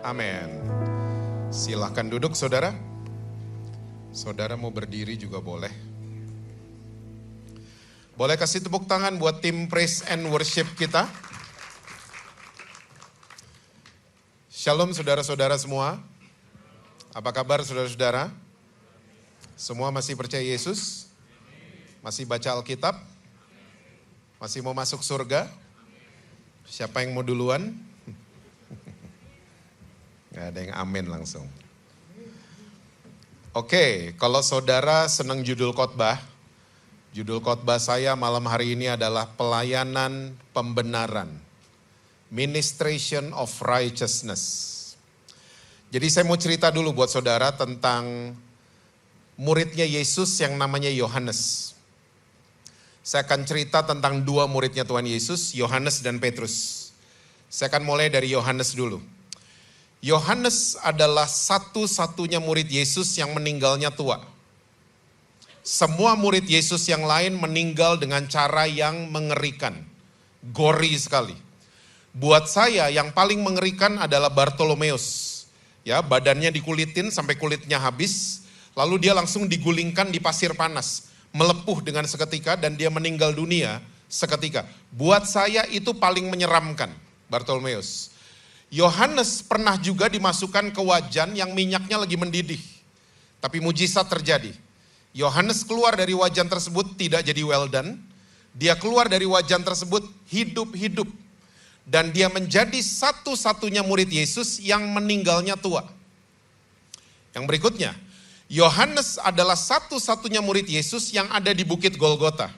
Amin. Silahkan duduk saudara. Saudara mau berdiri juga boleh. Boleh kasih tepuk tangan buat tim praise and worship kita. Shalom saudara-saudara semua. Apa kabar saudara-saudara? Semua masih percaya Yesus? Masih baca Alkitab? Masih mau masuk surga? Siapa yang mau duluan? Gak ada yang amin langsung. Oke, kalau saudara senang judul khotbah saya malam hari ini adalah pelayanan pembenaran. Ministration of Righteousness. Jadi saya mau cerita dulu buat saudara tentang muridnya Yesus yang namanya Yohanes. Saya akan cerita tentang dua muridnya Tuhan Yesus, Yohanes dan Petrus. Saya akan mulai dari Yohanes dulu. Yohanes adalah satu-satunya murid Yesus yang meninggalnya tua. Semua murid Yesus yang lain meninggal dengan cara yang mengerikan. Gori sekali. Buat saya yang paling mengerikan adalah Bartolomeus. Ya, badannya dikulitin sampai kulitnya habis, lalu dia langsung digulingkan di pasir panas, melepuh dengan seketika dan dia meninggal dunia seketika. Buat saya itu paling menyeramkan, Bartolomeus. Yohanes pernah juga dimasukkan ke wajan yang minyaknya lagi mendidih. Tapi mujizat terjadi. Yohanes keluar dari wajan tersebut tidak jadi well done. Dia keluar dari wajan tersebut hidup-hidup. Dan dia menjadi satu-satunya murid Yesus yang meninggalnya tua. Yang berikutnya, Yohanes adalah satu-satunya murid Yesus yang ada di Bukit Golgota.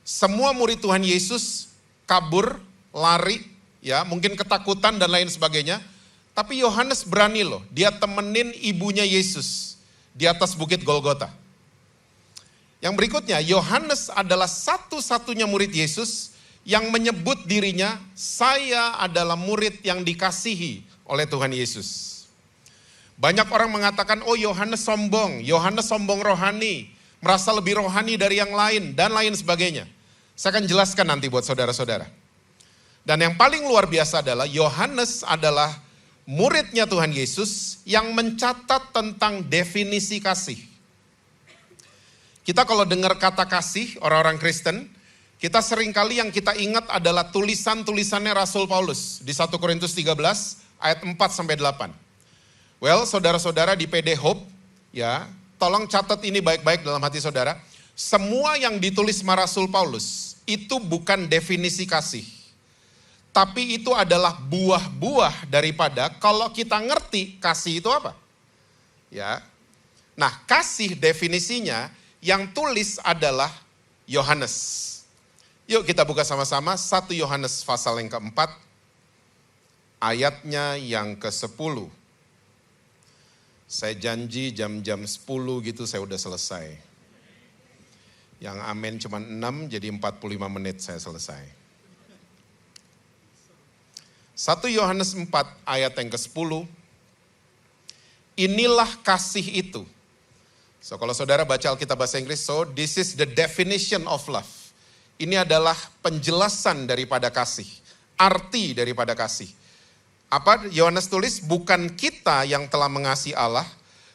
Semua murid Tuhan Yesus kabur, lari, ya mungkin ketakutan dan lain sebagainya. Tapi Yohanes berani loh, dia temenin ibunya Yesus di atas Bukit Golgota. Yang berikutnya, Yohanes adalah satu-satunya murid Yesus yang menyebut dirinya, saya adalah murid yang dikasihi oleh Tuhan Yesus. Banyak orang mengatakan, oh Yohanes sombong rohani, merasa lebih rohani dari yang lain, dan lain sebagainya. Saya akan jelaskan nanti buat saudara-saudara. Dan yang paling luar biasa adalah, Yohanes adalah muridnya Tuhan Yesus yang mencatat tentang definisi kasih. Kita kalau dengar kata kasih, orang-orang Kristen, kita seringkali yang kita ingat adalah tulisan-tulisannya Rasul Paulus di 1 Korintus 13 ayat 4-8. Well, saudara-saudara di PD Hope, ya, tolong catat ini baik-baik dalam hati saudara. Semua yang ditulis Rasul Paulus itu bukan definisi kasih. Tapi itu adalah buah-buah daripada kalau kita ngerti kasih itu apa. Ya. Nah, kasih definisinya yang tulis adalah Yohanes. Yuk kita buka sama-sama 1 Yohanes pasal yang keempat, ayatnya yang ke-10. Saya janji jam-jam 10 gitu saya udah selesai. Yang amin cuma 6, jadi 45 menit saya selesai. 1 Yohanes 4 ayat yang ke-10. Inilah kasih itu. So kalau saudara baca Alkitab bahasa Inggris, so this is the definition of love. Ini adalah penjelasan daripada kasih, arti daripada kasih. Apa Yohanes tulis? Bukan kita yang telah mengasihi Allah,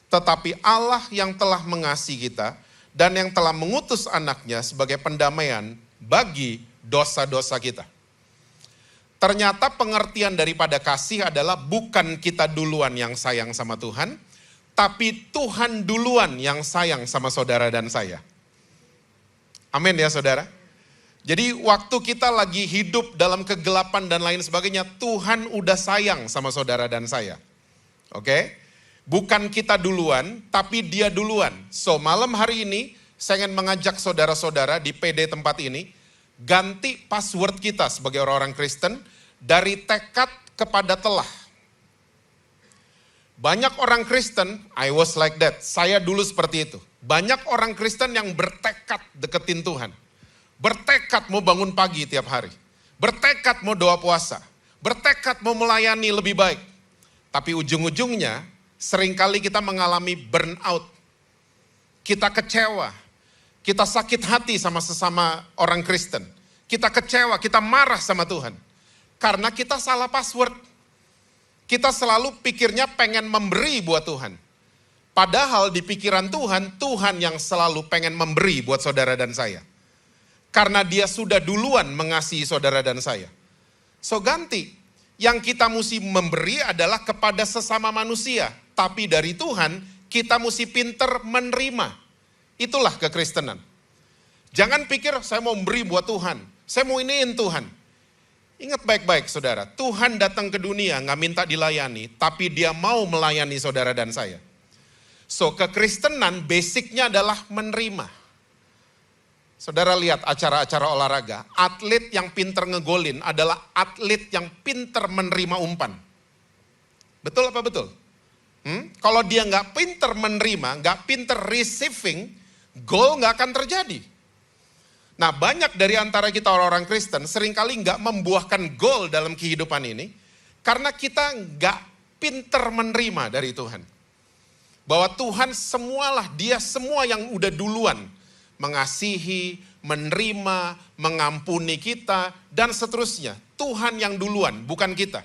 tetapi Allah yang telah mengasihi kita dan yang telah mengutus anaknya sebagai pendamaian bagi dosa-dosa kita. Ternyata pengertian daripada kasih adalah bukan kita duluan yang sayang sama Tuhan, tapi Tuhan duluan yang sayang sama saudara dan saya. Amin ya saudara. Jadi waktu kita lagi hidup dalam kegelapan dan lain sebagainya, Tuhan udah sayang sama saudara dan saya. Oke? Bukan kita duluan, tapi dia duluan. So malam hari ini, saya ingin mengajak saudara-saudara di PD tempat ini, ganti password kita sebagai orang-orang Kristen, dari tekad kepada telah. Banyak orang Kristen, I was like that, saya dulu seperti itu. Banyak orang Kristen yang bertekad deketin Tuhan. Bertekad mau bangun pagi tiap hari. Bertekad mau doa puasa. Bertekad mau melayani lebih baik. Tapi ujung-ujungnya seringkali kita mengalami burnout. Kita kecewa. Kita sakit hati sama sesama orang Kristen. Kita kecewa, kita marah sama Tuhan. Karena kita salah password. Kita selalu pikirnya pengen memberi buat Tuhan. Padahal di pikiran Tuhan, Tuhan yang selalu pengen memberi buat saudara dan saya. Karena dia sudah duluan mengasihi saudara dan saya. So ganti, yang kita mesti memberi adalah kepada sesama manusia. Tapi dari Tuhan, kita mesti pinter menerima. Itulah kekristenan. Jangan pikir saya mau memberi buat Tuhan. Saya mau iniin Tuhan. Ingat baik-baik saudara, Tuhan datang ke dunia gak minta dilayani, tapi dia mau melayani saudara dan saya. So kekristenan basicnya adalah menerima. Saudara lihat acara-acara olahraga, atlet yang pinter ngegolin adalah atlet yang pinter menerima umpan. Betul apa betul? Kalau dia gak pinter menerima, gak pinter receiving, gol gak akan terjadi. Nah banyak dari antara kita orang-orang Kristen seringkali nggak membuahkan gol dalam kehidupan ini. Karena kita nggak pinter menerima dari Tuhan. Bahwa Tuhan semualah, dia semua yang udah duluan. Mengasihi, menerima, mengampuni kita, dan seterusnya. Tuhan yang duluan, bukan kita.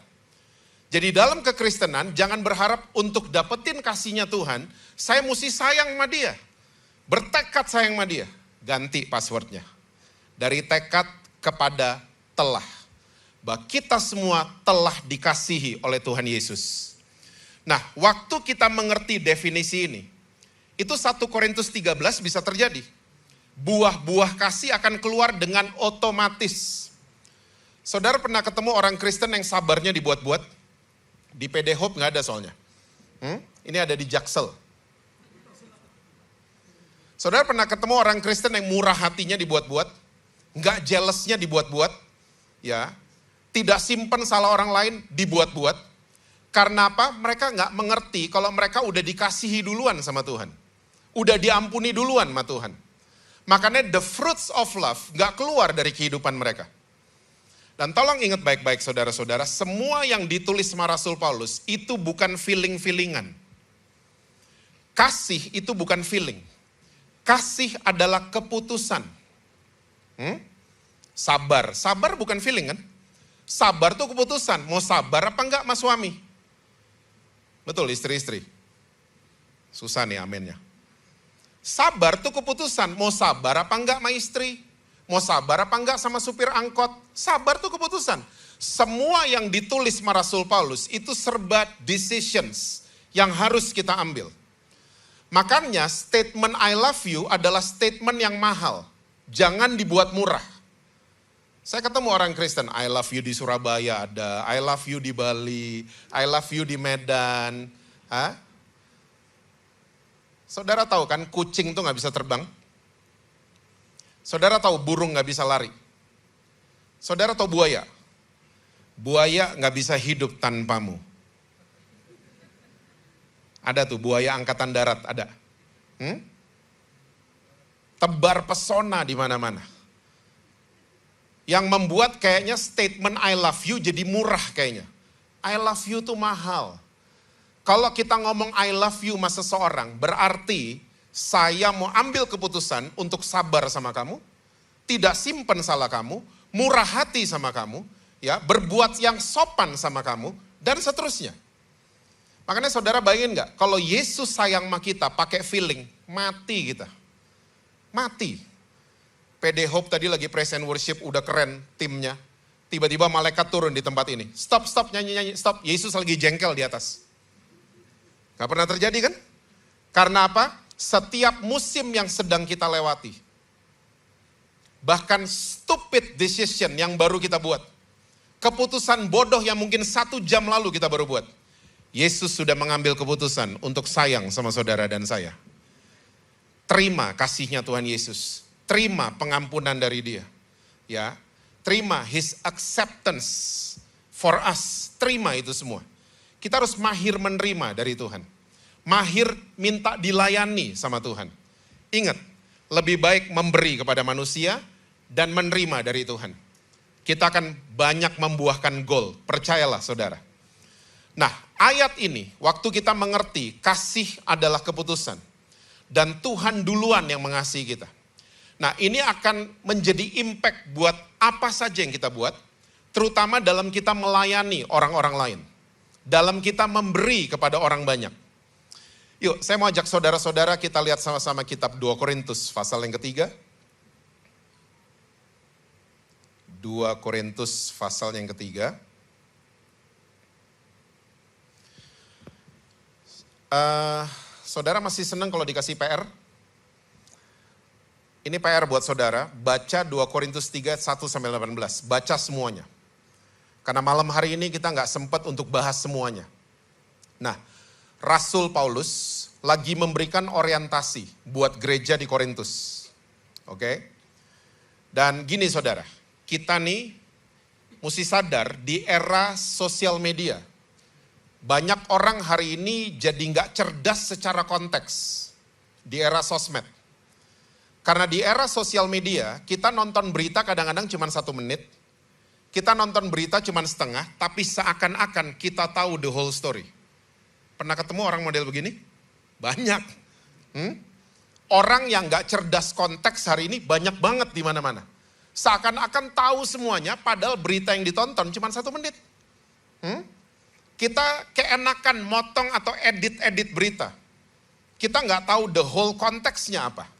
Jadi dalam kekristenan jangan berharap untuk dapetin kasihnya Tuhan. Saya mesti sayang sama dia. Bertekad sayang sama dia. Ganti passwordnya. Dari tekad kepada telah. Bahwa kita semua telah dikasihi oleh Tuhan Yesus. Nah, waktu kita mengerti definisi ini, itu 1 Korintus 13 bisa terjadi. Buah-buah kasih akan keluar dengan otomatis. Saudara pernah ketemu orang Kristen yang sabarnya dibuat-buat? Di PD Hope nggak ada soalnya. Ini ada di Jaksel. Saudara pernah ketemu orang Kristen yang murah hatinya dibuat-buat? Nggak jealousnya dibuat-buat, ya, tidak simpen salah orang lain dibuat-buat. Karena apa? Mereka nggak mengerti kalau mereka udah dikasihi duluan sama Tuhan, udah diampuni duluan sama Tuhan. Makanya the fruits of love nggak keluar dari kehidupan mereka. Dan tolong ingat baik-baik saudara-saudara, semua yang ditulis sama Rasul Paulus itu bukan feeling-feelingan. Kasih itu bukan feeling. Kasih adalah keputusan. Sabar bukan feeling kan? Sabar tuh keputusan, mau sabar apa enggak mas suami? Betul istri-istri? Susah nih amennya. Sabar tuh keputusan, mau sabar apa enggak sama istri? Mau sabar apa enggak sama supir angkot? Sabar tuh keputusan. Semua yang ditulis sama Rasul Paulus itu serba decisions yang harus kita ambil. Makanya statement I love you adalah statement yang mahal. Jangan dibuat murah. Saya ketemu orang Kristen, I love you di Surabaya ada, I love you di Bali, I love you di Medan. Saudara tahu kan kucing tuh gak bisa terbang? Saudara tahu burung gak bisa lari? Saudara tahu buaya? Buaya gak bisa hidup tanpamu. Ada tuh buaya angkatan darat, ada. Tebar pesona di mana-mana. Yang membuat kayaknya statement I love you jadi murah kayaknya. I love you tuh mahal. Kalau kita ngomong I love you sama seseorang, berarti saya mau ambil keputusan untuk sabar sama kamu, tidak simpen salah kamu, murah hati sama kamu, ya, berbuat yang sopan sama kamu, dan seterusnya. Makanya saudara bayangin gak, kalau Yesus sayang sama kita pakai feeling, mati kita. Mati. PD Hope tadi lagi praise and worship, udah keren timnya. Tiba-tiba malaikat turun di tempat ini. Stop, nyanyi, stop. Yesus lagi jengkel di atas. Gak pernah terjadi kan? Karena apa? Setiap musim yang sedang kita lewati. Bahkan stupid decision yang baru kita buat. Keputusan bodoh yang mungkin 1 jam lalu kita baru buat. Yesus sudah mengambil keputusan untuk sayang sama saudara dan saya. Terima kasihnya Tuhan Yesus. Terima pengampunan dari dia. Ya, terima his acceptance for us. Terima itu semua. Kita harus mahir menerima dari Tuhan. Mahir minta dilayani sama Tuhan. Ingat, lebih baik memberi kepada manusia dan menerima dari Tuhan. Kita akan banyak membuahkan gol. Percayalah saudara. Nah, ayat ini waktu kita mengerti kasih adalah keputusan. Dan Tuhan duluan yang mengasihi kita. Nah, ini akan menjadi impact buat apa saja yang kita buat, terutama dalam kita melayani orang-orang lain. dalam kita memberi kepada orang banyak. Yuk, saya mau ajak saudara-saudara kita lihat sama-sama kitab 2 Korintus pasal yang ketiga. 2 Korintus pasal yang ketiga. Saudara masih senang kalau dikasih PR? Ini PR buat saudara, baca 2 Korintus 3, 1-18. Baca semuanya. Karena malam hari ini kita nggak sempat untuk bahas semuanya. Nah, Rasul Paulus lagi memberikan orientasi buat gereja di Korintus. Oke? Dan gini saudara, kita nih mesti sadar di era sosial media. Banyak orang hari ini jadi nggak cerdas secara konteks di era sosmed. Karena di era sosial media, kita nonton berita kadang-kadang cuma 1 menit, kita nonton berita cuma setengah, tapi seakan-akan kita tahu the whole story. Pernah ketemu orang model begini? Banyak. Orang yang gak cerdas konteks hari ini banyak banget di mana-mana. Seakan-akan tahu semuanya, padahal berita yang ditonton cuma 1 menit. Kita keenakan motong atau edit-edit berita. Kita gak tahu the whole konteksnya apa.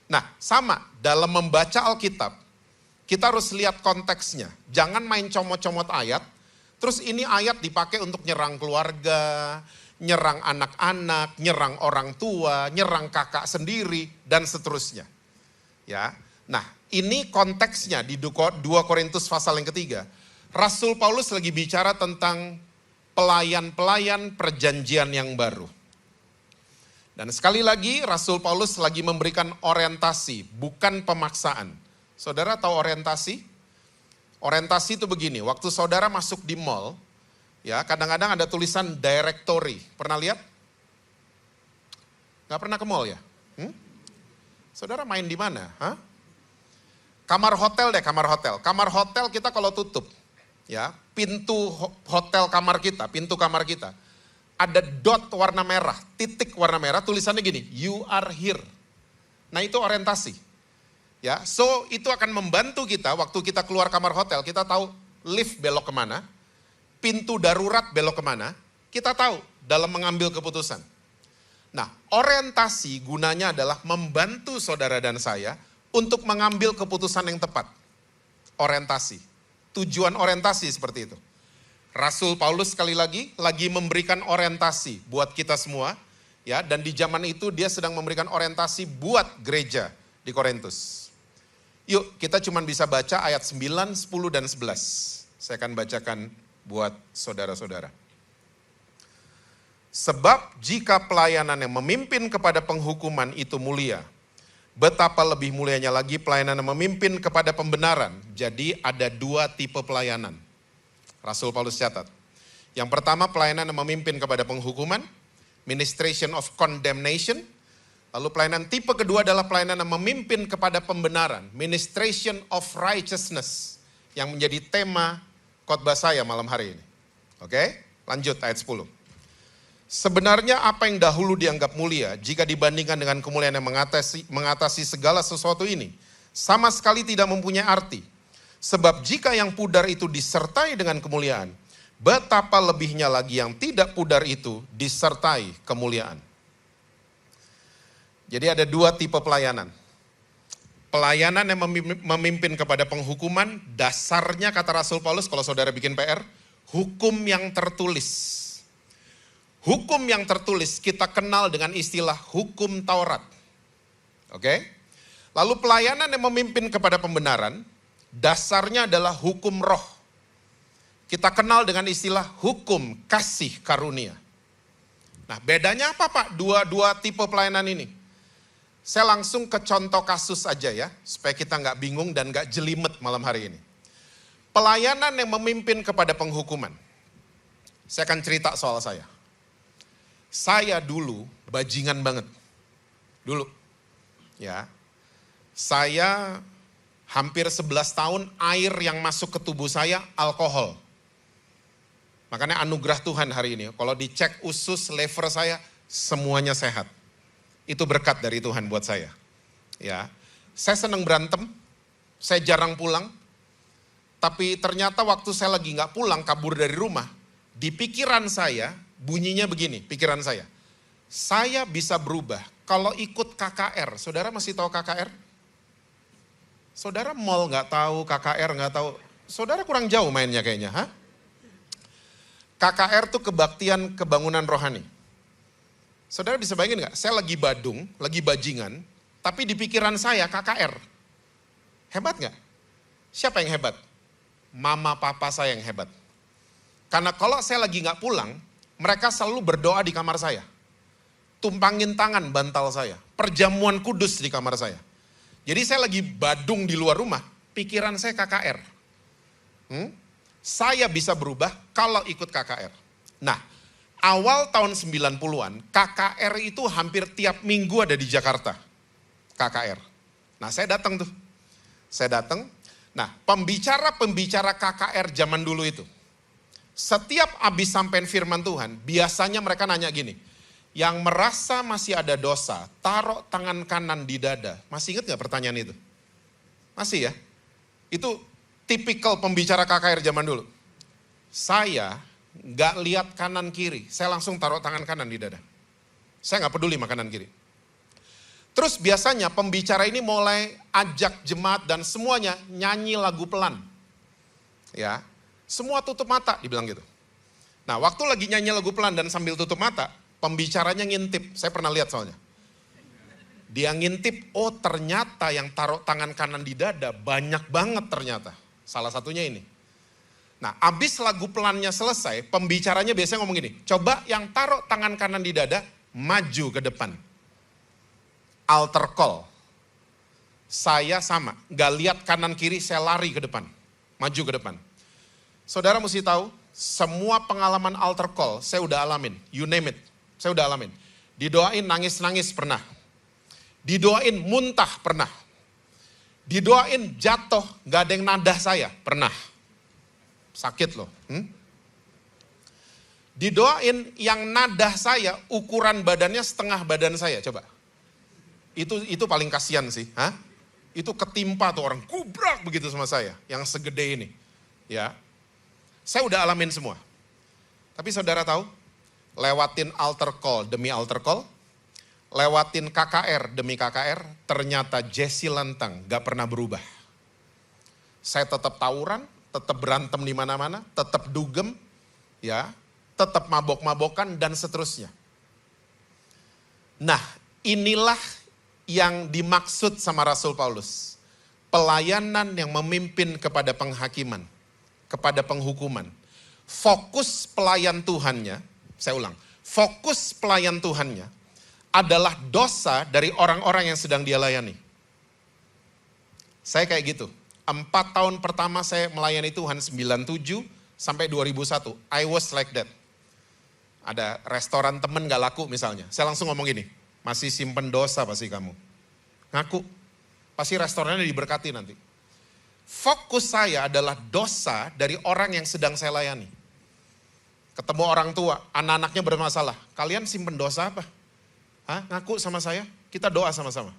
Nah, sama dalam membaca Alkitab, kita harus lihat konteksnya. Jangan main comot-comot ayat, terus ini ayat dipakai untuk nyerang keluarga, nyerang anak-anak, nyerang orang tua, nyerang kakak sendiri, dan seterusnya. Ya, nah ini konteksnya di 2 Korintus pasal yang ketiga. Rasul Paulus lagi bicara tentang pelayan-pelayan perjanjian yang baru. Dan sekali lagi Rasul Paulus lagi memberikan orientasi, bukan pemaksaan. Saudara tahu orientasi? Orientasi itu begini, waktu saudara masuk di mall, ya kadang-kadang ada tulisan directory. Pernah lihat? Gak pernah ke mall ya? Saudara main di mana? Hah? Kamar hotel deh, kamar hotel. Kamar hotel kita kalau tutup, ya pintu hotel kamar kita, pintu kamar kita. Ada dot warna merah, titik warna merah, tulisannya gini, you are here. Nah itu orientasi. Ya, so itu akan membantu kita waktu kita keluar kamar hotel, kita tahu lift belok kemana, pintu darurat belok kemana, kita tahu dalam mengambil keputusan. Nah, orientasi gunanya adalah membantu saudara dan saya untuk mengambil keputusan yang tepat. Orientasi, tujuan orientasi seperti itu. Rasul Paulus sekali lagi memberikan orientasi buat kita semua, ya. Dan di zaman itu dia sedang memberikan orientasi buat gereja di Korintus. Yuk kita cuma bisa baca ayat 9, 10, dan 11. Saya akan bacakan buat saudara-saudara. Sebab jika pelayanan yang memimpin kepada penghukuman itu mulia, betapa lebih mulianya lagi pelayanan yang memimpin kepada pembenaran. Jadi ada 2 tipe pelayanan. Rasul Paulus catat. Yang pertama pelayanan yang memimpin kepada penghukuman, ministration of condemnation. Lalu pelayanan tipe kedua adalah pelayanan yang memimpin kepada pembenaran, ministration of righteousness, yang menjadi tema khotbah saya malam hari ini. Oke, lanjut ayat 10. Sebenarnya apa yang dahulu dianggap mulia, jika dibandingkan dengan kemuliaan yang mengatasi segala sesuatu ini, sama sekali tidak mempunyai arti. Sebab jika yang pudar itu disertai dengan kemuliaan, betapa lebihnya lagi yang tidak pudar itu disertai kemuliaan. Jadi ada 2 tipe pelayanan. Pelayanan yang memimpin kepada penghukuman, dasarnya kata Rasul Paulus, kalau saudara bikin PR, hukum yang tertulis. Hukum yang tertulis kita kenal dengan istilah hukum Taurat. Oke? Lalu pelayanan yang memimpin kepada pembenaran, dasarnya adalah hukum roh. Kita kenal dengan istilah hukum kasih karunia. Nah bedanya apa Pak? Dua tipe pelayanan ini. Saya langsung ke contoh kasus aja ya, supaya kita nggak bingung dan nggak jelimet malam hari ini. Pelayanan yang memimpin kepada penghukuman. Saya akan cerita soal saya. Saya dulu bajingan banget. Dulu. Ya. Saya hampir 11 tahun air yang masuk ke tubuh saya alkohol. Makanya anugerah Tuhan hari ini. Kalau dicek usus, lever saya, semuanya sehat. Itu berkat dari Tuhan buat saya. Ya, saya senang berantem, saya jarang pulang. Tapi ternyata waktu saya lagi gak pulang, kabur dari rumah, Di pikiran saya, bunyinya begini, pikiran saya. Saya bisa berubah kalau ikut KKR. Saudara masih tahu KKR? Saudara mall nggak tahu, KKR nggak tahu. Saudara kurang jauh mainnya kayaknya, ha? KKR tuh kebaktian kebangunan rohani. Saudara bisa bayangin nggak? Saya lagi badung, lagi bajingan, tapi di pikiran saya KKR. Hebat nggak? Siapa yang hebat? Mama papa saya yang hebat. Karena kalau saya lagi nggak pulang, mereka selalu berdoa di kamar saya. Tumpangin tangan bantal saya. Perjamuan kudus di kamar saya. Jadi saya lagi badung di luar rumah, pikiran saya KKR. Saya bisa berubah kalau ikut KKR. Nah, awal tahun 90-an, KKR itu hampir tiap minggu ada di Jakarta. KKR. Nah, saya datang tuh. Saya datang. Nah, pembicara-pembicara KKR zaman dulu itu, setiap habis sampein firman Tuhan, biasanya mereka nanya gini, yang merasa masih ada dosa, taruh tangan kanan di dada. Masih ingat gak pertanyaan itu? Masih ya? Itu tipikal pembicara KKR zaman dulu. Saya gak lihat kanan kiri, saya langsung taruh tangan kanan di dada. Saya gak peduli sama kanan kiri. Terus biasanya pembicara ini mulai ajak jemaat dan semuanya nyanyi lagu pelan. Ya, semua tutup mata, dibilang gitu. Nah, waktu lagi nyanyi lagu pelan dan sambil tutup mata, pembicaranya ngintip. Saya pernah lihat soalnya. Dia ngintip, oh ternyata yang taruh tangan kanan di dada banyak banget ternyata. Salah satunya ini. Nah, abis lagu pelannya selesai, pembicaranya biasanya ngomong gini, coba yang taruh tangan kanan di dada, maju ke depan. Altar call. Saya sama, gak lihat kanan kiri, saya lari ke depan. Maju ke depan. Saudara mesti tahu, semua pengalaman altar call saya udah alamin. You name it, saya udah alamin. Didoain nangis-nangis pernah. Didoain muntah pernah. Didoain jatuh, gak ada yang nadah saya, pernah. Sakit loh. Didoain yang nadah saya, ukuran badannya setengah badan saya, coba. Itu paling kasihan sih. Itu ketimpa tuh orang, kubrak begitu sama saya, yang segede ini. Ya, saya udah alamin semua. Tapi saudara tahu, lewatin altar call demi altar call, lewatin KKR demi KKR, ternyata Jesse Lantang gak pernah berubah. Saya tetap tawuran, tetap berantem di mana-mana, tetap dugem, ya, tetap mabok-mabokan dan seterusnya. Nah, inilah yang dimaksud sama Rasul Paulus. Pelayanan yang memimpin kepada penghakiman, kepada penghukuman. Fokus pelayan Tuhannya, saya ulang, fokus pelayan Tuhannya adalah dosa dari orang-orang yang sedang dia layani. Saya kayak gitu. 4 tahun pertama saya melayani Tuhan 97 sampai 2001. I was like that. Ada restoran temen gak laku misalnya. Saya langsung ngomong gini, masih simpen dosa pasti kamu. Ngaku, pasti restorannya diberkati nanti. Fokus saya adalah dosa dari orang yang sedang saya layani. Ketemu orang tua, anak-anaknya bermasalah. Kalian simpen dosa apa? Ngaku sama saya, kita doa sama-sama.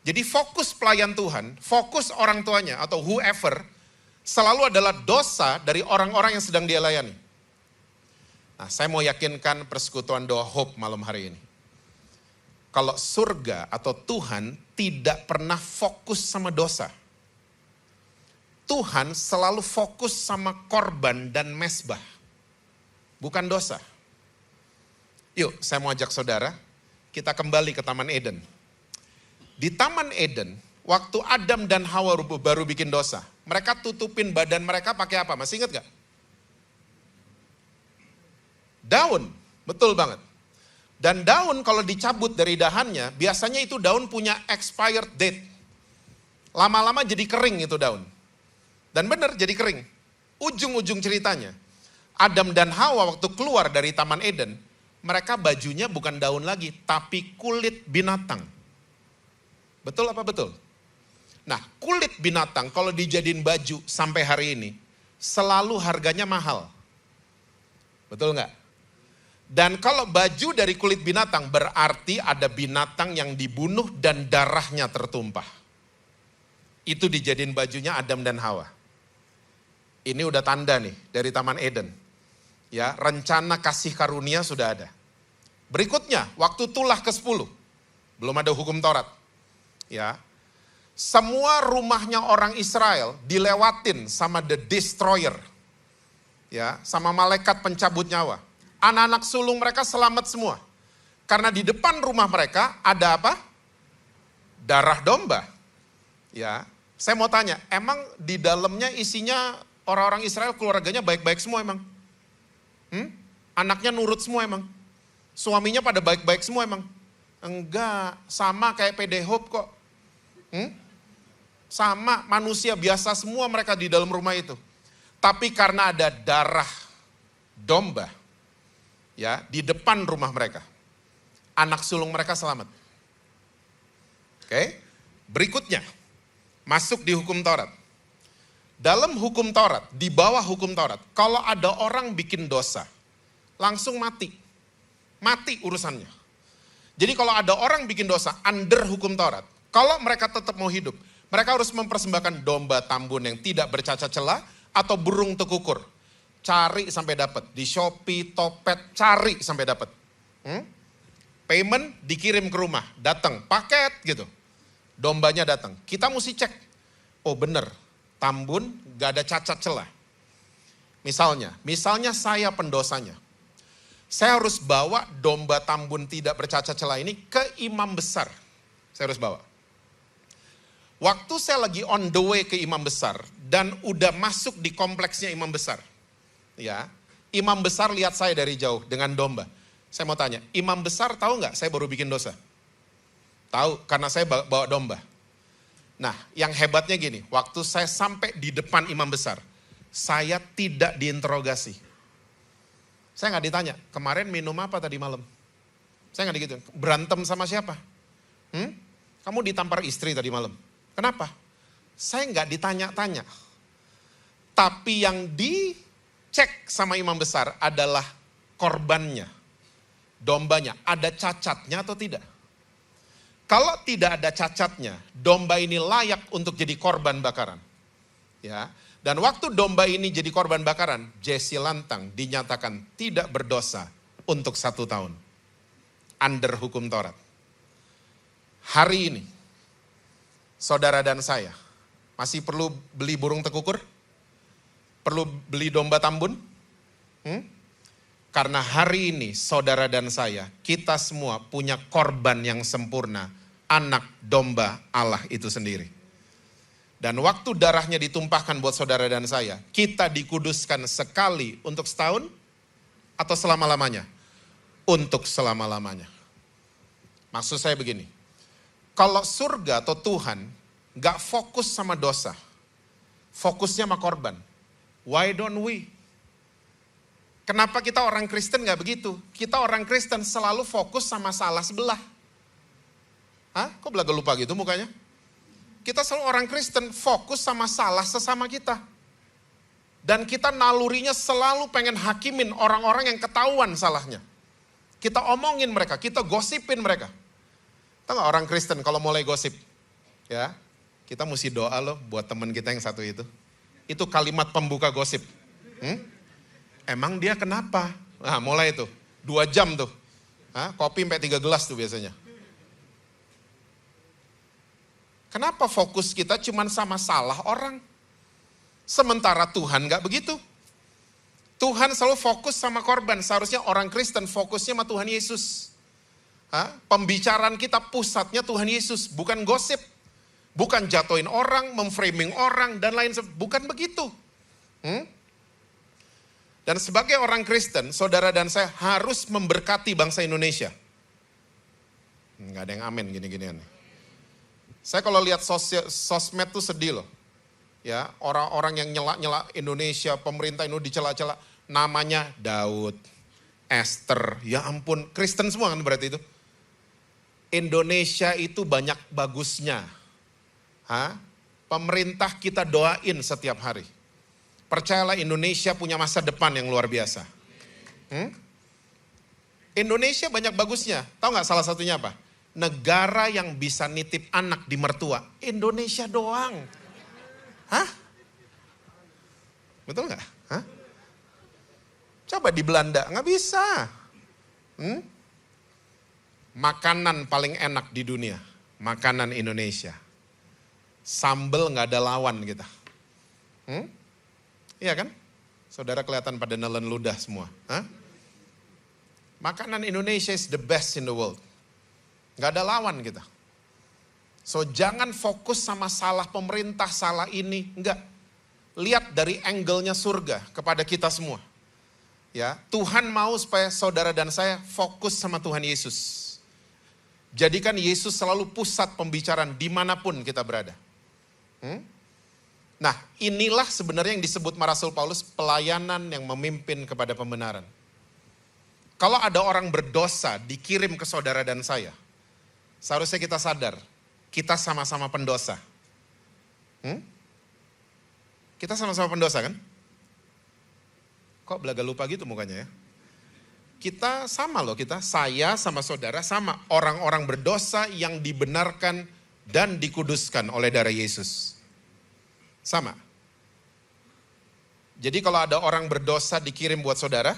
Jadi fokus pelayan Tuhan, fokus orang tuanya atau whoever, selalu adalah dosa dari orang-orang yang sedang dia layani. Nah, saya mau yakinkan persekutuan doa Hope malam hari ini. Kalau surga atau Tuhan tidak pernah fokus sama dosa. Tuhan selalu fokus sama korban dan mezbah. Bukan dosa. Yuk, saya mau ajak saudara, kita kembali ke Taman Eden. Di Taman Eden, waktu Adam dan Hawa baru bikin dosa, mereka tutupin badan mereka pakai apa? Masih ingat gak? Daun, betul banget. Dan daun kalau dicabut dari dahannya, biasanya itu daun punya expired date. Lama-lama jadi kering itu daun. Dan benar jadi kering. Ujung-ujung ceritanya, Adam dan Hawa waktu keluar dari Taman Eden, mereka bajunya bukan daun lagi, tapi kulit binatang. Betul apa betul? Nah, kulit binatang kalau dijadiin baju sampai hari ini, selalu harganya mahal. Betul nggak? Dan kalau baju dari kulit binatang berarti ada binatang yang dibunuh dan darahnya tertumpah. Itu dijadiin bajunya Adam dan Hawa. Ini udah tanda nih dari Taman Eden. Ya, rencana kasih karunia sudah ada. Berikutnya, waktu tulah ke-10. Belum ada hukum Taurat. Ya. Semua rumahnya orang Israel dilewatin sama the destroyer. Ya, sama malaikat pencabut nyawa. Anak-anak sulung mereka selamat semua. Karena di depan rumah mereka ada apa? Darah domba. Ya, saya mau tanya, emang di dalamnya isinya orang-orang Israel keluarganya baik-baik semua emang? Anaknya nurut semua emang? Suaminya pada baik-baik semua emang? Enggak, sama kayak PD Hope kok. Sama, manusia biasa semua mereka di dalam rumah itu. Tapi karena ada darah domba, ya, di depan rumah mereka, anak sulung mereka selamat. Oke, berikutnya, masuk di hukum Taurat. Dalam hukum Taurat, di bawah hukum Taurat, kalau ada orang bikin dosa, langsung mati. Mati urusannya. Jadi kalau ada orang bikin dosa under hukum Taurat, kalau mereka tetap mau hidup, mereka harus mempersembahkan domba tambun yang tidak bercacat celah atau burung tekukur. Cari sampai dapat. Di Shopee, Topet, cari sampai dapat. Payment dikirim ke rumah, datang, paket gitu. Dombanya datang. Kita mesti cek. Oh bener, tambun gak ada cacat celah. Misalnya saya pendosanya. Saya harus bawa domba tambun tidak bercacat celah ini ke imam besar. Saya harus bawa. Waktu saya lagi on the way ke imam besar dan udah masuk di kompleksnya imam besar. Ya, imam besar lihat saya dari jauh dengan domba. Saya mau tanya, imam besar tahu nggak saya baru bikin dosa? Tahu, karena saya bawa domba. Nah, yang hebatnya gini, waktu saya sampai di depan imam besar, saya tidak diinterogasi. Saya nggak ditanya, kemarin minum apa tadi malam? Saya nggak digituin, berantem sama siapa? Kamu ditampar istri tadi malam. Kenapa? Saya nggak ditanya-tanya. Tapi yang dicek sama imam besar adalah korbannya, dombanya. Ada cacatnya atau tidak? Kalau tidak ada cacatnya, domba ini layak untuk jadi korban bakaran. Ya. Dan waktu domba ini jadi korban bakaran, Jesse Lantang dinyatakan tidak berdosa untuk 1 tahun. Under hukum Taurat. Hari ini, saudara dan saya masih perlu beli burung tekukur? Perlu beli domba tambun? Karena hari ini saudara dan saya, kita semua punya korban yang sempurna, anak domba Allah itu sendiri. Dan waktu darahnya ditumpahkan buat saudara dan saya, kita dikuduskan sekali untuk setahun atau selama-lamanya? Untuk selama-lamanya. Maksud saya begini, kalau surga atau Tuhan gak fokus sama dosa, fokusnya sama korban. Why don't we? Kenapa kita orang Kristen gak begitu? Kita orang Kristen selalu fokus sama salah sebelah. Hah? Kok belaga lupa gitu mukanya? Kita selalu orang Kristen fokus sama salah sesama kita. Dan kita nalurinya selalu pengen hakimin orang-orang yang ketahuan salahnya. Kita omongin mereka, kita gosipin mereka. Tahu gak orang Kristen kalau mulai gosip? Ya, kita mesti doa loh buat teman kita yang satu itu. Itu kalimat pembuka gosip. Emang dia kenapa? Nah mulai itu, 2 jam tuh. Kopi sampai 3 gelas tuh biasanya. Kenapa fokus kita cuma sama salah orang? Sementara Tuhan gak begitu. Tuhan selalu fokus sama korban. Seharusnya orang Kristen fokusnya sama Tuhan Yesus. Pembicaraan kita pusatnya Tuhan Yesus. Bukan gosip. Bukan jatuhin orang, memframing orang, dan lain sebagainya. Bukan begitu. Dan sebagai orang Kristen, saudara dan saya harus memberkati bangsa Indonesia. Gak ada yang amin gini-ginian. Saya kalau lihat sosmed tuh sedih loh. Ya, orang-orang yang nyela-nyela Indonesia, pemerintah Indonesia dicela-cela, namanya Daud, Esther, ya ampun, Kristen semua kan berarti itu. Indonesia itu banyak bagusnya. Pemerintah kita doain setiap hari. Percayalah Indonesia punya masa depan yang luar biasa. Indonesia banyak bagusnya. Tahu gak salah satunya apa? Negara yang bisa nitip anak di mertua, Indonesia doang. Betul gak? Coba di Belanda, nggak bisa. Makanan paling enak di dunia, makanan Indonesia. Sambel nggak ada lawan kita. Iya kan? Saudara kelihatan pada nelen ludah semua. Hah? Makanan Indonesia is the best in the world. Nggak ada lawan kita. So jangan fokus sama salah pemerintah, salah ini. Enggak. Lihat dari angle-nya surga kepada kita semua. Ya, Tuhan mau supaya saudara dan saya fokus sama Tuhan Yesus. Jadikan Yesus selalu pusat pembicaraan dimanapun kita berada. Nah, inilah sebenarnya yang disebut Rasul Paulus pelayanan yang memimpin kepada pembenaran. Kalau ada orang berdosa dikirim ke saudara dan saya, seharusnya kita sadar, kita sama-sama pendosa. Kita sama-sama pendosa kan? Kok belaga lupa gitu mukanya ya? Kita sama loh, saya sama saudara sama. Orang-orang berdosa yang dibenarkan dan dikuduskan oleh darah Yesus. Sama. Jadi kalau ada orang berdosa dikirim buat saudara,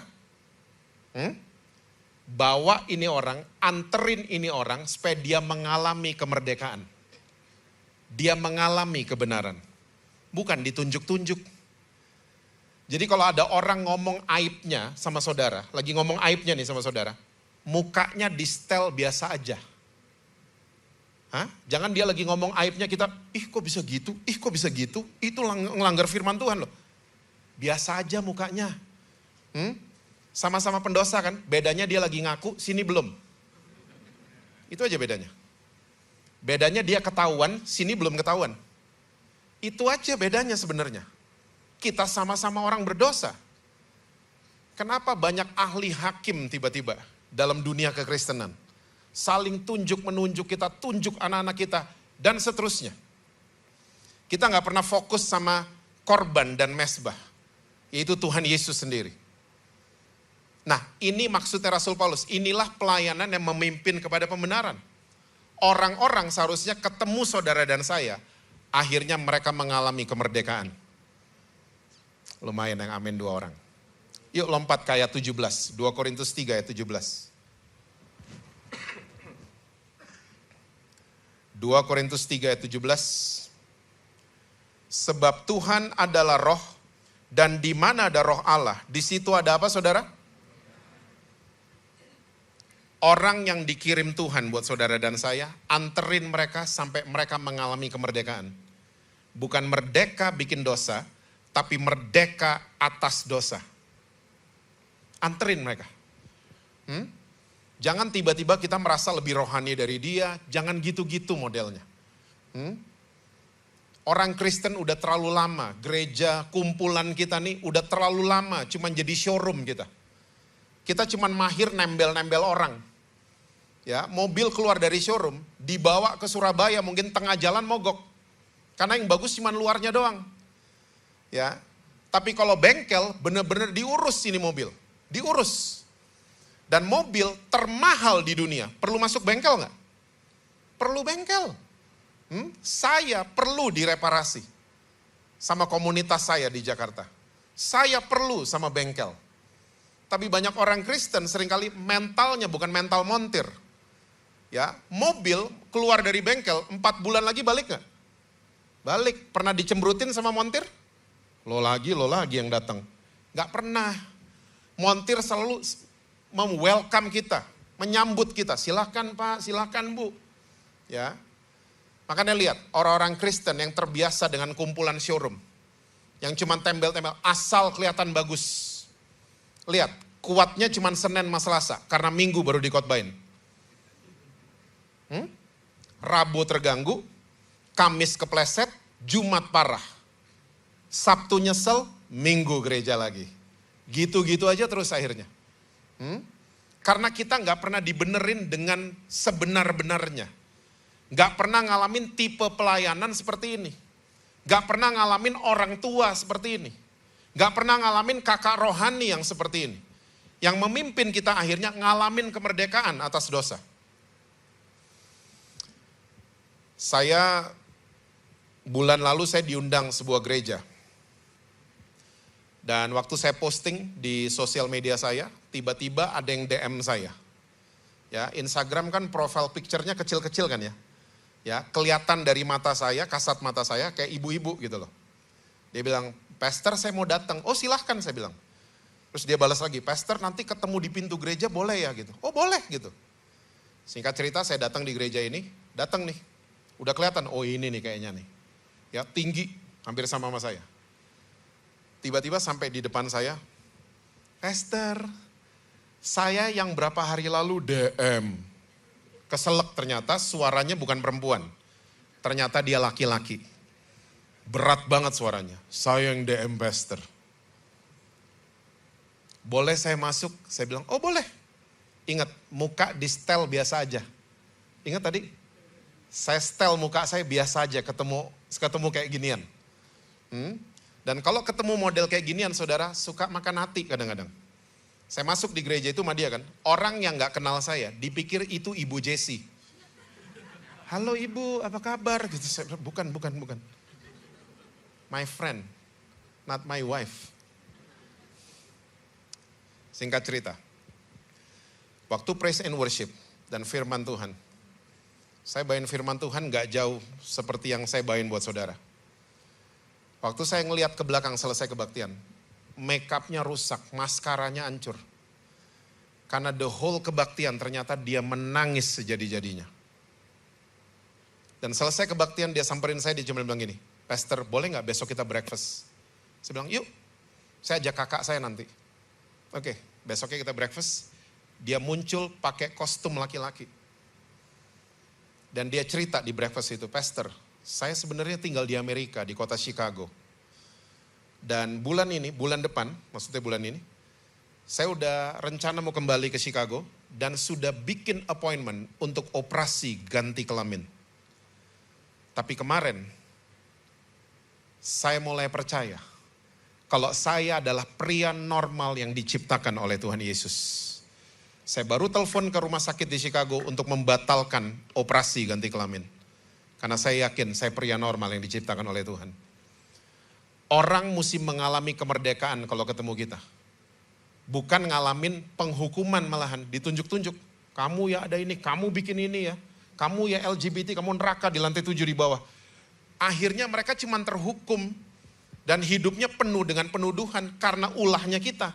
bawa ini orang, anterin ini orang supaya dia mengalami kemerdekaan. Dia mengalami kebenaran. Bukan ditunjuk-tunjuk. Jadi kalau ada orang ngomong aibnya sama saudara, lagi ngomong aibnya nih sama saudara, mukanya di setel biasa aja. Jangan dia lagi ngomong aibnya kita, ih kok bisa gitu, itu ngelanggar firman Tuhan loh. Biasa aja mukanya. Sama-sama pendosa kan, bedanya dia lagi ngaku, sini belum. Itu aja bedanya. Bedanya dia ketahuan, sini belum ketahuan. Itu aja bedanya sebenarnya. Kita sama-sama orang berdosa. Kenapa banyak ahli hakim tiba-tiba dalam dunia kekristenan? Saling tunjuk-menunjuk, kita tunjuk anak-anak kita, dan seterusnya. Kita gak pernah fokus sama korban dan mesbah, yaitu Tuhan Yesus sendiri. Nah, ini maksudnya Rasul Paulus, inilah pelayanan yang memimpin kepada pembenaran. Orang-orang seharusnya ketemu saudara dan saya, akhirnya mereka mengalami kemerdekaan. Lumayan yang amin 2 orang. Yuk lompat ke ayat 17, 2 Korintus 3 ayat 17. 2 Korintus 3 ayat 17. Sebab Tuhan adalah roh, dan di mana ada roh Allah, di situ ada apa saudara? Orang yang dikirim Tuhan buat saudara dan saya, anterin mereka sampai mereka mengalami kemerdekaan. Bukan merdeka bikin dosa, tapi merdeka atas dosa. Anterin mereka. Jangan tiba-tiba kita merasa lebih rohani dari dia, jangan gitu-gitu modelnya. Orang Kristen udah terlalu lama, gereja kumpulan kita nih udah terlalu lama, cuman jadi showroom kita. Kita cuman mahir nembel-nembel orang. Ya, mobil keluar dari showroom, dibawa ke Surabaya mungkin tengah jalan mogok. Karena yang bagus cuman luarnya doang. Ya, tapi kalau bengkel bener-bener diurus ini mobil, diurus. Dan mobil termahal di dunia, perlu masuk bengkel nggak? Perlu bengkel. Saya perlu direparasi sama komunitas saya di Jakarta. Saya perlu sama bengkel. Tapi banyak orang Kristen seringkali mentalnya bukan mental montir. Ya, mobil keluar dari bengkel 4 bulan lagi balik nggak? Balik. Pernah dicembrutin sama montir? Lo lagi yang datang. Nggak pernah. Montir selalu welcome kita, menyambut kita. Silakan Pak, silakan Bu. Ya. Makanya lihat, orang-orang Kristen yang terbiasa dengan kumpulan showroom. Yang cuma tembel-tembel, asal kelihatan bagus. Lihat, kuatnya cuma Senin sama Selasa, karena Minggu baru dikotbahin. Rabu terganggu, Kamis kepleset, Jumat parah. Sabtu nyesel, Minggu gereja lagi. Gitu-gitu aja terus akhirnya. Karena kita gak pernah dibenerin dengan sebenar-benarnya. Gak pernah ngalamin tipe pelayanan seperti ini. Gak pernah ngalamin orang tua seperti ini. Gak pernah ngalamin kakak rohani yang seperti ini. Yang memimpin kita akhirnya ngalamin kemerdekaan atas dosa. Bulan lalu saya diundang sebuah gereja. Dan waktu saya posting di sosial media saya, tiba-tiba ada yang DM saya. Ya, Instagram kan profile picture-nya kecil-kecil kan ya. Ya, kelihatan dari mata saya, kasat mata saya kayak ibu-ibu gitu loh. Dia bilang, "Pastor, saya mau datang." "Oh, silahkan," saya bilang. Terus dia balas lagi, "Pastor, nanti ketemu di pintu gereja boleh ya?" gitu. "Oh, boleh," gitu. Singkat cerita saya datang di gereja ini, datang nih. Udah kelihatan, oh ini nih kayaknya nih. Ya, tinggi, hampir sama saya. Tiba-tiba sampai di depan saya, "Pastor, saya yang berapa hari lalu DM." Keselak ternyata suaranya bukan perempuan. Ternyata dia laki-laki. Berat banget suaranya. "Saya yang DM Pastor. Boleh saya masuk?" Saya bilang, "Oh boleh." Ingat, muka di setel biasa aja. Ingat tadi? Saya setel muka saya biasa aja ketemu kayak ginian. Dan kalau ketemu model kayak ginian, saudara, suka makan hati kadang-kadang. Saya masuk di gereja itu sama dia kan, orang yang gak kenal saya, dipikir itu Ibu Jessie. "Halo Ibu, apa kabar?" Gitu. Saya bilang, bukan. My friend, not my wife. Singkat cerita, waktu praise and worship dan firman Tuhan, saya bawain firman Tuhan gak jauh seperti yang saya bawain buat saudara. Waktu saya ngelihat ke belakang selesai kebaktian, make up-nya rusak, maskaranya hancur. Karena the whole kebaktian ternyata dia menangis sejadi-jadinya. Dan selesai kebaktian dia samperin saya, dia cuma bilang gini, "Pastor, boleh gak besok kita breakfast?" Saya bilang, "Yuk, saya ajak kakak saya nanti." Oke, besoknya kita breakfast. Dia muncul pakai kostum laki-laki. Dan dia cerita di breakfast itu, "Pastor, saya sebenarnya tinggal di Amerika, di kota Chicago. Dan bulan depan, maksudnya bulan ini, saya udah rencana mau kembali ke Chicago dan sudah bikin appointment untuk operasi ganti kelamin. Tapi kemarin, saya mulai percaya kalau saya adalah pria normal yang diciptakan oleh Tuhan Yesus. Saya baru telepon ke rumah sakit di Chicago untuk membatalkan operasi ganti kelamin. Karena saya yakin saya pria normal yang diciptakan oleh Tuhan." Orang mesti mengalami kemerdekaan kalau ketemu kita. Bukan ngalamin penghukuman malahan, ditunjuk-tunjuk. "Kamu ya ada ini, kamu bikin ini ya. Kamu ya LGBT, kamu neraka di lantai 7 di bawah." Akhirnya mereka cuma terhukum dan hidupnya penuh dengan penuduhan karena ulahnya kita.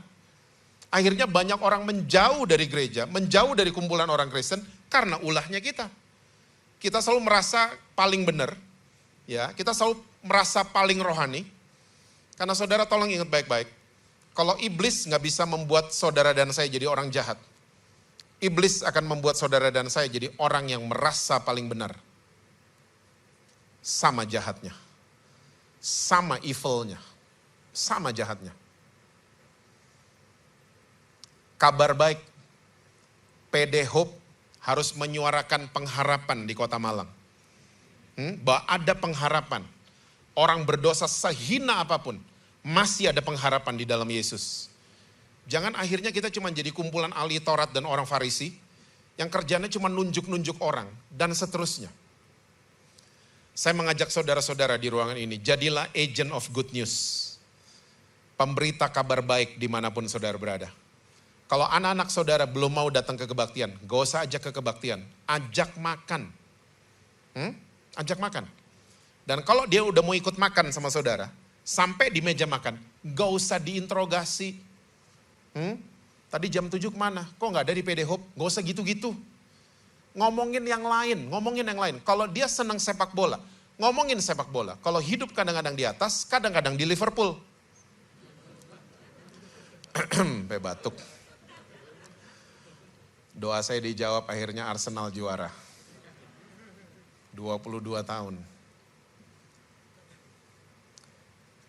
Akhirnya banyak orang menjauh dari gereja, menjauh dari kumpulan orang Kristen karena ulahnya kita. Kita selalu merasa paling benar, ya. Kita selalu merasa paling rohani. Karena saudara tolong ingat baik-baik, kalau iblis gak bisa membuat saudara dan saya jadi orang jahat, iblis akan membuat saudara dan saya jadi orang yang merasa paling benar. Sama jahatnya, sama evilnya, sama jahatnya. Kabar baik, PD Hope harus menyuarakan pengharapan di Kota Malang. Bahwa ada pengharapan. Orang berdosa sehina apapun, masih ada pengharapan di dalam Yesus. Jangan akhirnya kita cuma jadi kumpulan ahli Taurat dan orang Farisi, yang kerjanya cuma nunjuk-nunjuk orang, dan seterusnya. Saya mengajak saudara-saudara di ruangan ini, jadilah agent of good news. Pemberita kabar baik dimanapun saudara berada. Kalau anak-anak saudara belum mau datang ke kebaktian, gak usah ajak ke kebaktian, ajak makan. Ajak makan. Dan kalau dia udah mau ikut makan sama saudara, sampai di meja makan, gak usah diinterogasi. Tadi jam 7 kemana? Kok gak ada di PD Hope? Gak usah gitu-gitu. Ngomongin yang lain. Kalau dia senang sepak bola, ngomongin sepak bola. Kalau hidup kadang-kadang di atas, kadang-kadang di Liverpool. Sampai batuk. Doa saya dijawab, akhirnya Arsenal juara. 22 tahun.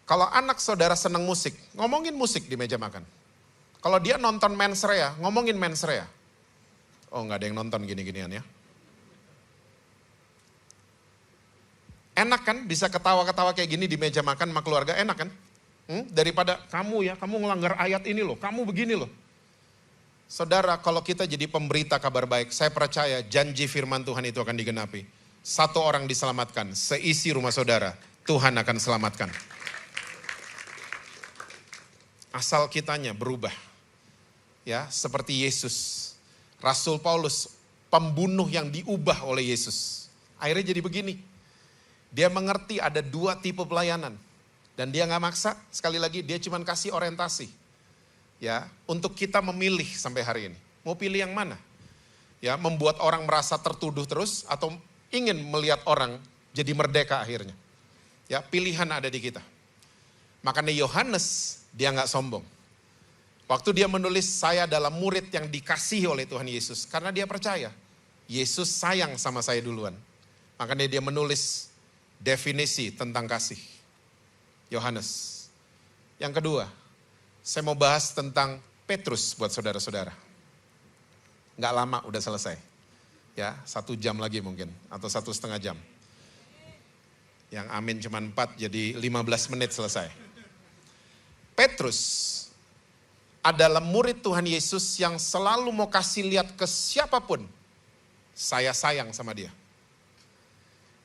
Kalau anak saudara senang musik, ngomongin musik di meja makan. Kalau dia nonton Mens Rea, ngomongin Mens Rea. Oh, nggak ada yang nonton gini-ginian ya. Enak kan bisa ketawa-ketawa kayak gini di meja makan sama keluarga, enak kan? Daripada kamu ngelanggar ayat ini loh, kamu begini loh. Saudara, kalau kita jadi pemberita kabar baik, saya percaya janji firman Tuhan itu akan digenapi. Satu orang diselamatkan, seisi rumah saudara, Tuhan akan selamatkan. asal kitanya berubah. Ya, seperti Yesus. Rasul Paulus, pembunuh yang diubah oleh Yesus. Akhirnya jadi begini. Dia mengerti ada 2 tipe pelayanan. Dan dia gak maksa, sekali lagi dia cuma kasih orientasi. Ya, untuk kita memilih sampai hari ini. Mau pilih yang mana? Ya, membuat orang merasa tertuduh terus atau ingin melihat orang jadi merdeka akhirnya. Ya, pilihan ada di kita. Makanya Yohanes, dia gak sombong. Waktu dia menulis, saya adalah murid yang dikasihi oleh Tuhan Yesus. Karena dia percaya, Yesus sayang sama saya duluan. Makanya dia menulis definisi tentang kasih. Yohanes. Yang kedua, saya mau bahas tentang Petrus buat saudara-saudara. Nggak lama udah selesai. Ya, 1 jam lagi mungkin, atau 1,5 jam. Yang amin cuma 4, jadi 15 menit selesai. Petrus adalah murid Tuhan Yesus yang selalu mau kasih lihat ke siapapun, saya sayang sama dia.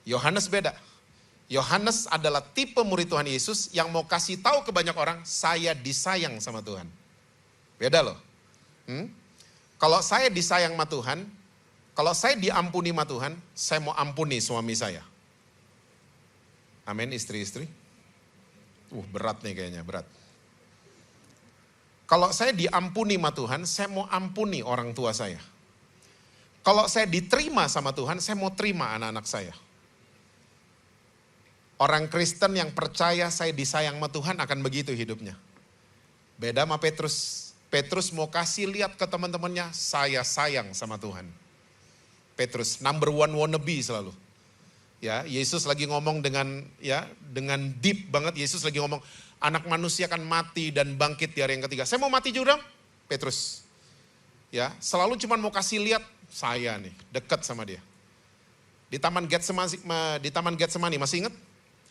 Yohanes beda. Yohanes adalah tipe murid Tuhan Yesus yang mau kasih tahu ke banyak orang, saya disayang sama Tuhan. Beda loh. Kalau saya disayang sama Tuhan, kalau saya diampuni sama Tuhan, saya mau ampuni suami saya. Amin, istri-istri. Berat nih kayaknya, berat. Kalau saya diampuni sama Tuhan, saya mau ampuni orang tua saya. Kalau saya diterima sama Tuhan, saya mau terima anak-anak saya. Orang Kristen yang percaya saya disayang sama Tuhan akan begitu hidupnya. Beda sama Petrus. Petrus mau kasih lihat ke teman-temannya, saya sayang sama Tuhan. Petrus, number 1 wannabe selalu. Ya, Yesus lagi ngomong dengan deep banget. Yesus lagi ngomong, anak manusia akan mati dan bangkit di hari yang ketiga. Saya mau mati juga, Petrus. Ya, selalu cuma mau kasih lihat saya nih, dekat sama dia. Di Taman Getsemani, masih ingat?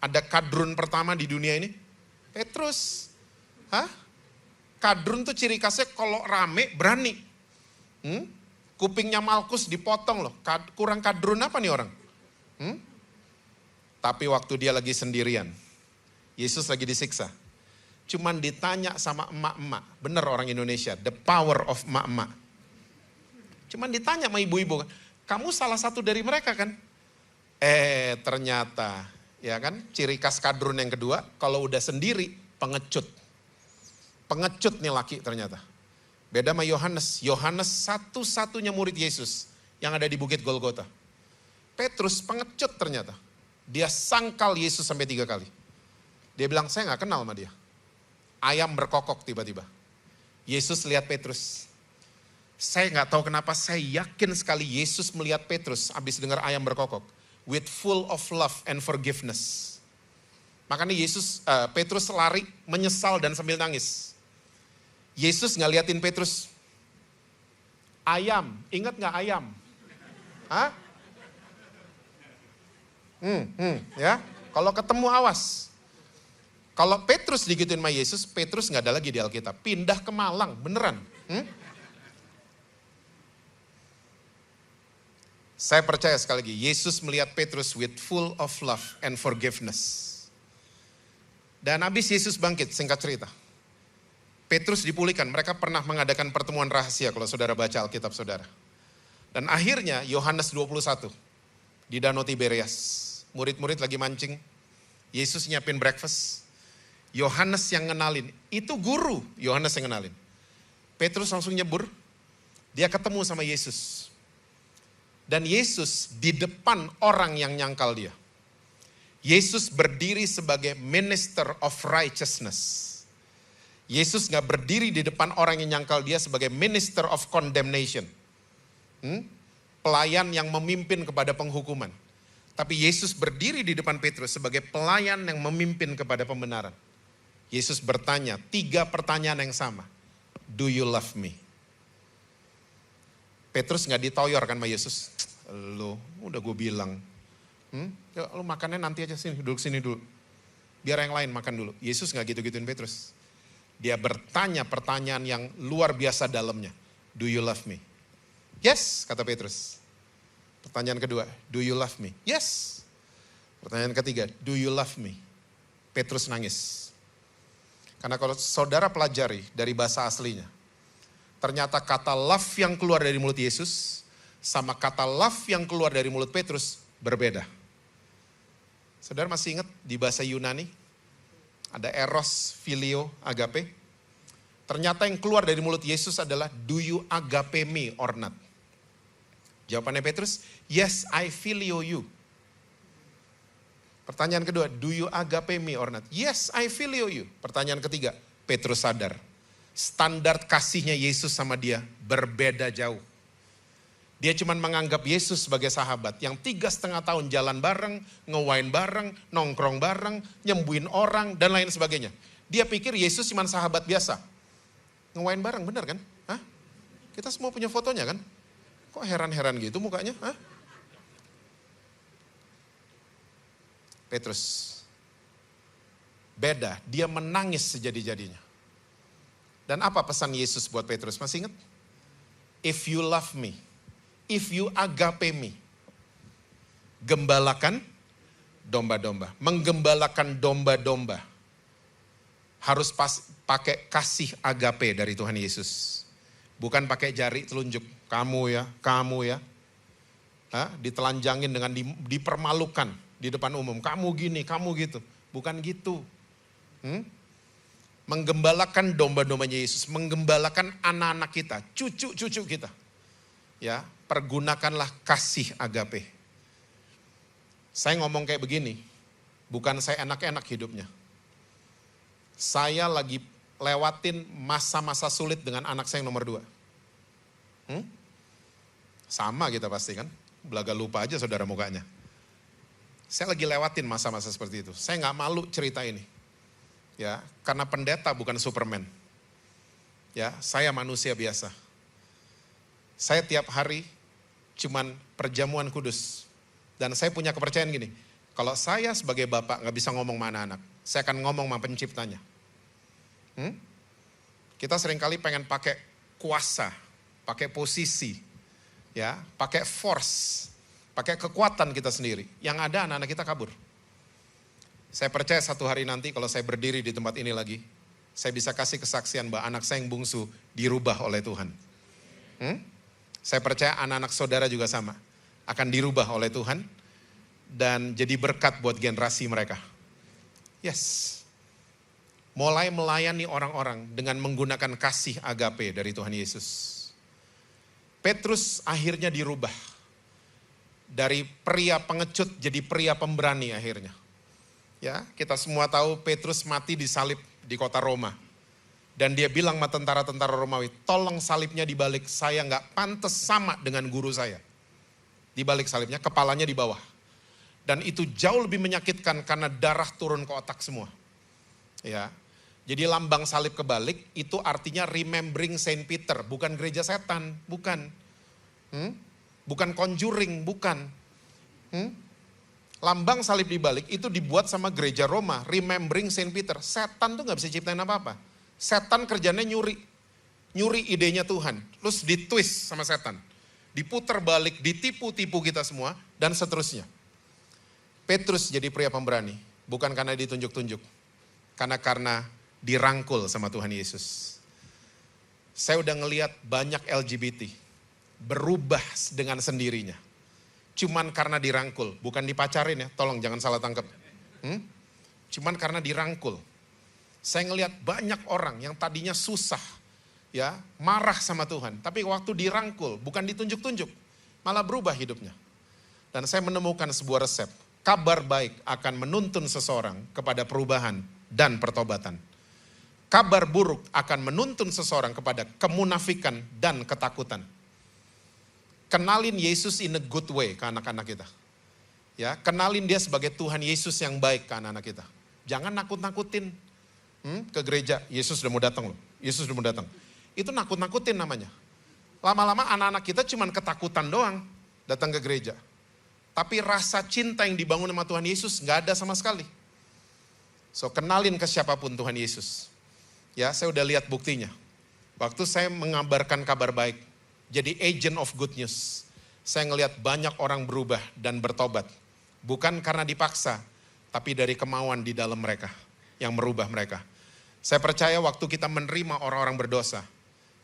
Ada kadrun pertama di dunia ini? Petrus. Kadrun tuh ciri khasnya kalau rame berani. Kupingnya Malkus dipotong loh. Kurang kadrun apa nih orang? Tapi waktu dia lagi sendirian, Yesus lagi disiksa. Cuman ditanya sama emak-emak, bener orang Indonesia, the power of emak-emak. Cuman ditanya sama ibu-ibu, kamu salah satu dari mereka kan? Ternyata, ya kan, ciri khas kadrun yang kedua, kalau udah sendiri, pengecut. Pengecut nih laki ternyata. Beda sama Yohanes. Yohanes satu-satunya murid Yesus yang ada di Bukit Golgota. Petrus pengecut ternyata. Dia sangkal Yesus sampai 3 kali. Dia bilang, saya gak kenal sama dia. Ayam berkokok tiba-tiba. Yesus lihat Petrus. Saya gak tahu kenapa, saya yakin sekali Yesus melihat Petrus habis dengar ayam berkokok. With full of love and forgiveness. Makanya Petrus lari, menyesal dan sambil nangis. Yesus gak liatin Petrus. Ayam, ingat gak ayam? Ya, kalau ketemu awas. Kalau Petrus digituin sama Yesus, Petrus gak ada lagi di Alkitab. Pindah ke Malang, beneran. Saya percaya sekali lagi, Yesus melihat Petrus with full of love and forgiveness. Dan habis Yesus bangkit, singkat cerita. Petrus dipulihkan, mereka pernah mengadakan pertemuan rahasia kalau saudara baca Alkitab saudara. Dan akhirnya Yohanes 21 di Danau Tiberias. Murid-murid lagi mancing, Yesus nyiapin breakfast. Yohanes yang ngenalin, itu guru Yohanes yang ngenalin. Petrus langsung nyebur, dia ketemu sama Yesus. Dan Yesus di depan orang yang nyangkal dia. Yesus berdiri sebagai minister of righteousness. Yesus gak berdiri di depan orang yang nyangkal dia sebagai minister of condemnation. Pelayan yang memimpin kepada penghukuman. Tapi Yesus berdiri di depan Petrus sebagai pelayan yang memimpin kepada pembenaran. Yesus bertanya 3 pertanyaan yang sama. Do you love me? Petrus gak ditoyor kan sama Yesus. Lo, udah gue bilang. Ya, lo makannya nanti aja sini, duduk sini dulu. Biar yang lain makan dulu. Yesus gak gitu-gituin Petrus. Dia bertanya pertanyaan yang luar biasa dalamnya. Do you love me? Yes, kata Petrus. Pertanyaan kedua, do you love me? Yes. Pertanyaan ketiga, do you love me? Petrus nangis. Karena kalau saudara pelajari dari bahasa aslinya, ternyata kata love yang keluar dari mulut Yesus sama kata love yang keluar dari mulut Petrus berbeda. Saudara masih ingat di bahasa Yunani ada eros, filio, agape? Ternyata yang keluar dari mulut Yesus adalah do you agape me or not? Jawabannya Petrus, yes I filio you. Pertanyaan kedua, do you agape me or not? Yes, I filio you. Pertanyaan ketiga, Petrus sadar. Standar kasihnya Yesus sama dia berbeda jauh. Dia cuma menganggap Yesus sebagai sahabat yang 3,5 tahun jalan bareng, nge-wine bareng, nongkrong bareng, nyembuhin orang, dan lain sebagainya. Dia pikir Yesus cuma sahabat biasa. Nge-wine bareng, benar kan? Hah? Kita semua punya fotonya kan? Kok heran-heran gitu mukanya? Hah? Petrus beda, dia menangis sejadi-jadinya. Dan apa pesan Yesus buat Petrus? Masih ingat? If you love me, if you agape me, gembalakan domba-domba. Menggembalakan domba-domba harus pakai kasih agape dari Tuhan Yesus. Bukan pakai jari telunjuk, kamu ya. Ditelanjangin dengan dipermalukan di depan umum, kamu gini, kamu gitu. Bukan gitu. Menggembalakan domba-dombanya Yesus, menggembalakan anak-anak kita, cucu-cucu kita. Ya, pergunakanlah kasih agape. Saya ngomong kayak begini, bukan saya enak-enak hidupnya. Saya lagi lewatin masa-masa sulit dengan anak saya yang nomor 2. Sama kita pasti kan, belaga lupa aja saudara mukanya. Saya lagi lewatin masa-masa seperti itu. Saya nggak malu cerita ini. Ya, karena pendeta bukan Superman. Ya, saya manusia biasa. Saya tiap hari cuman perjamuan kudus. Dan saya punya kepercayaan gini, kalau saya sebagai bapak nggak bisa ngomong sama anak-anak, saya akan ngomong sama penciptanya. Kita seringkali pengen pakai kuasa, pakai posisi, ya, pakai force. Pakai kekuatan kita sendiri. Yang ada anak-anak kita kabur. Saya percaya satu hari nanti kalau saya berdiri di tempat ini lagi, saya bisa kasih kesaksian bahwa anak saya yang bungsu dirubah oleh Tuhan. Saya percaya anak-anak saudara juga sama. Akan dirubah oleh Tuhan dan jadi berkat buat generasi mereka. Yes. Mulai melayani orang-orang dengan menggunakan kasih agape dari Tuhan Yesus. Petrus akhirnya dirubah. Dari pria pengecut jadi pria pemberani akhirnya. Ya, kita semua tahu Petrus mati disalib di kota Roma. Dan dia bilang sama tentara-tentara Romawi, tolong salibnya dibalik, saya nggak pantas sama dengan guru saya. Dibalik salibnya, kepalanya di bawah. Dan itu jauh lebih menyakitkan karena darah turun ke otak semua. Ya, jadi lambang salib kebalik itu artinya remembering Saint Peter, bukan gereja setan, bukan. Bukan conjuring, bukan. Lambang salib dibalik itu dibuat sama gereja Roma, remembering Saint Peter. Setan tuh gak bisa ciptain apa-apa. Setan kerjanya nyuri idenya Tuhan. Terus ditwist sama setan. Diputar balik, ditipu-tipu kita semua, dan seterusnya. Petrus jadi pria pemberani, bukan karena ditunjuk-tunjuk. Karena dirangkul sama Tuhan Yesus. Saya udah ngelihat banyak LGBT berubah dengan sendirinya. Cuman karena dirangkul, bukan dipacarin ya, tolong jangan salah tangkap. Cuman karena dirangkul. Saya ngelihat banyak orang yang tadinya susah, ya, marah sama Tuhan. Tapi waktu dirangkul, bukan ditunjuk-tunjuk, malah berubah hidupnya. Dan saya menemukan sebuah resep. Kabar baik akan menuntun seseorang kepada perubahan dan pertobatan. Kabar buruk akan menuntun seseorang kepada kemunafikan dan ketakutan. Kenalin Yesus in a good way ke anak-anak kita. Ya, kenalin dia sebagai Tuhan Yesus yang baik ke anak-anak kita. Jangan nakut-nakutin ke gereja. Yesus sudah mau datang loh. Yesus sudah mau datang. Itu nakut-nakutin namanya. Lama-lama anak-anak kita cuma ketakutan doang datang ke gereja. Tapi rasa cinta yang dibangun sama Tuhan Yesus gak ada sama sekali. So kenalin ke siapapun Tuhan Yesus. Ya, saya udah lihat buktinya. Waktu saya mengabarkan kabar baik, jadi agent of good news. Saya ngelihat banyak orang berubah dan bertobat. Bukan karena dipaksa, tapi dari kemauan di dalam mereka yang merubah mereka. Saya percaya waktu kita menerima orang-orang berdosa,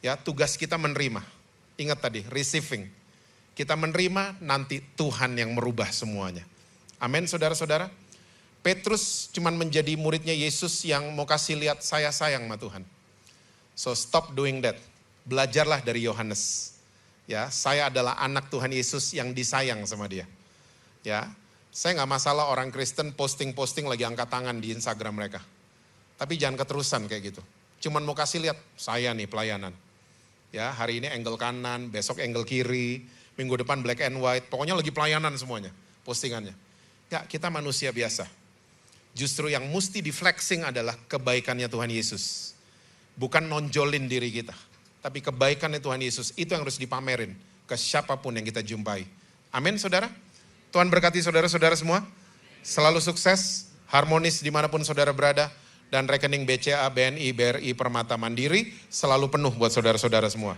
ya tugas kita menerima. Ingat tadi, receiving. Kita menerima, nanti Tuhan yang merubah semuanya. Amin saudara-saudara. Petrus cuman menjadi muridnya Yesus yang mau kasih lihat saya sayang sama Tuhan. So stop doing that. Belajarlah dari Yohanes. Ya, saya adalah anak Tuhan Yesus yang disayang sama dia. Ya, saya nggak masalah orang Kristen posting-posting lagi angkat tangan di Instagram mereka. Tapi jangan keterusan kayak gitu. Cuman mau kasih lihat, saya nih pelayanan. Ya, hari ini angle kanan, besok angle kiri, minggu depan black and white. Pokoknya lagi pelayanan semuanya, postingannya. Ya, kita manusia biasa. Justru yang mesti di flexing adalah kebaikannya Tuhan Yesus. Bukan nonjolin diri kita. Tapi kebaikannya Tuhan Yesus, itu yang harus dipamerin ke siapapun yang kita jumpai. Amin saudara. Tuhan berkati saudara-saudara semua. Selalu sukses, harmonis dimanapun saudara berada. Dan rekening BCA, BNI, BRI, Permata Mandiri selalu penuh buat saudara-saudara semua.